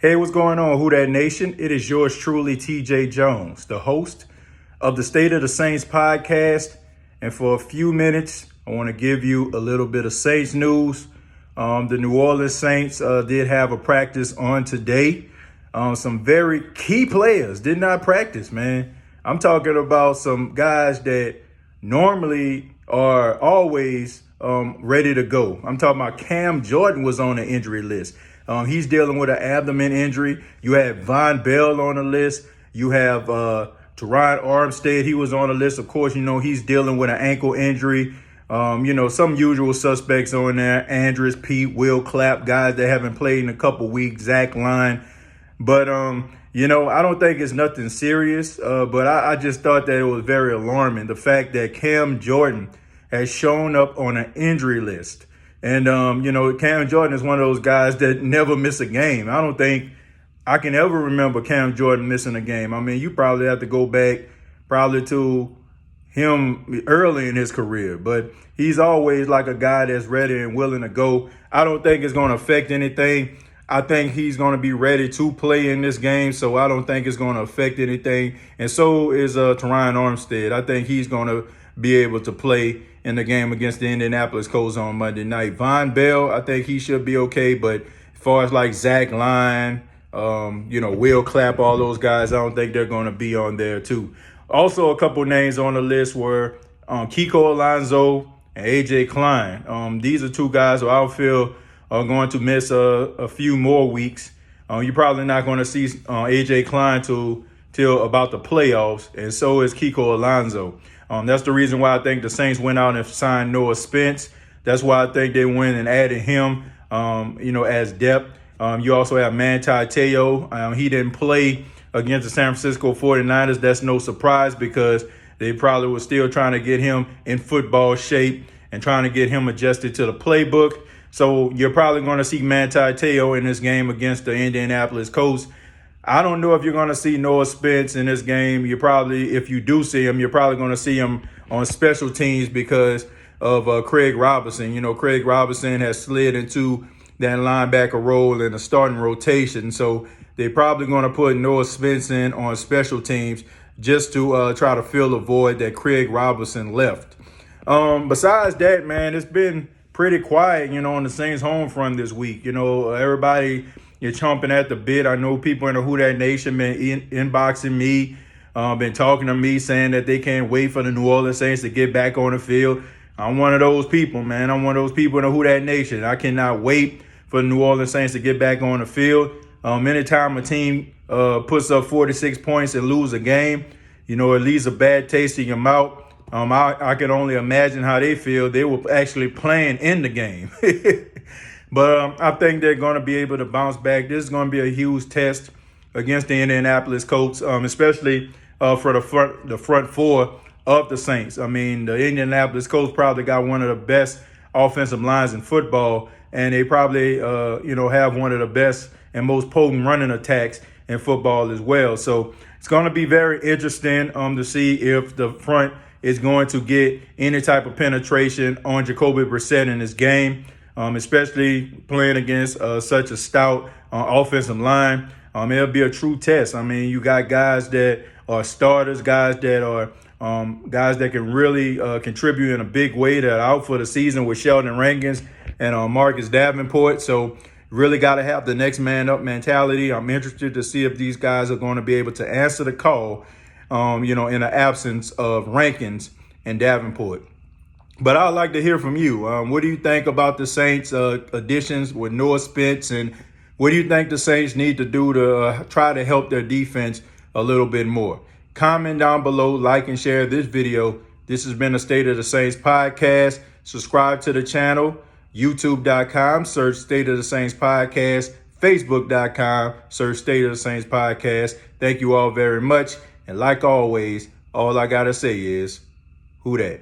Hey, what's going on, Who Dat Nation? It is yours truly, TJ Jones, the host of the State of the Saints podcast. And for a few minutes, I want to give you a little bit of Saints news. The New Orleans Saints did have a practice on today. Some very key players did not practice, man. I'm talking about some guys that normally are always ready to go. I'm talking about Cam Jordan was on the injury list. He's dealing with an abdomen injury. You have Von Bell on the list. You have Teron Armstead. He was on the list. Of course, he's dealing with an ankle injury. Some usual suspects on there. Andrus, Pete, Will Clapp, guys that haven't played in a couple weeks. Zach Line. But, I don't think it's nothing serious. But I just thought that it was very alarming. The fact that Cam Jordan has shown up on an injury list. And, Cam Jordan is one of those guys that never miss a game. I don't think I can ever remember Cam Jordan missing a game. I mean, you probably have to go back probably to him early in his career. But he's always like a guy that's ready and willing to go. I don't think it's going to affect anything. I think he's going to be ready to play in this game. So I don't think it's going to affect anything. And so is Teron Armstead. I think he's going to be able to play in the game against the Indianapolis Colts on Monday night. Von Bell, I think he should be okay. But as far as like Zach Line, Will Clapp, all those guys, I don't think they're going to be on there too. Also, a couple names on the list were Kiko, Alonso, and AJ Klein. These are two guys who I feel are going to miss a few more weeks. You're probably not going to see AJ Klein till about the playoffs, and so is Kiko Alonso. That's the reason why I think the Saints went out and signed Noah Spence. That's why I think they went and added him, as depth. You also have Manti Te'o. He didn't play against the San Francisco 49ers. That's no surprise because they probably were still trying to get him in football shape and trying to get him adjusted to the playbook. So you're probably going to see Manti Te'o in this game against the Indianapolis Colts. I don't know if you're going to see Noah Spence in this game. If you do see him, you're probably going to see him on special teams because of Craig Robinson. Craig Robinson has slid into that linebacker role in the starting rotation. So they're probably going to put Noah Spence in on special teams just to try to fill a void that Craig Robinson left. Besides that, man, it's been pretty quiet, on the Saints home front this week. Everybody, you're chomping at the bit. I know people in the Who Dat Nation been inboxing me, been talking to me, saying that they can't wait for the New Orleans Saints to get back on the field. I'm one of those people, man. I'm one of those people in the Who Dat Nation. I cannot wait for the New Orleans Saints to get back on the field. Anytime a team puts up 46 points and lose a game, it leaves a bad taste in your mouth. I can only imagine how they feel. They were actually playing in the game. But I think they're going to be able to bounce back. This is going to be a huge test against the Indianapolis Colts, especially for the front four of the Saints. I mean, the Indianapolis Colts probably got one of the best offensive lines in football, and they probably, have one of the best and most potent running attacks in football as well. So it's going to be very interesting to see if the front is going to get any type of penetration on Jacoby Brissett in this game. Especially playing against such a stout offensive line. It'll be a true test. I mean, you got guys that are starters, guys that can really contribute in a big way that are out for the season with Sheldon Rankins and Marcus Davenport. So really got to have the next man up mentality. I'm interested to see if these guys are going to be able to answer the call, in the absence of Rankins and Davenport. But I'd like to hear from you. What do you think about the Saints additions with Noah Spence? And what do you think the Saints need to do to try to help their defense a little bit more? Comment down below, like and share this video. This has been the State of the Saints podcast. Subscribe to the channel, youtube.com, search State of the Saints podcast, facebook.com, search State of the Saints podcast. Thank you all very much. And like always, all I got to say is, who dat?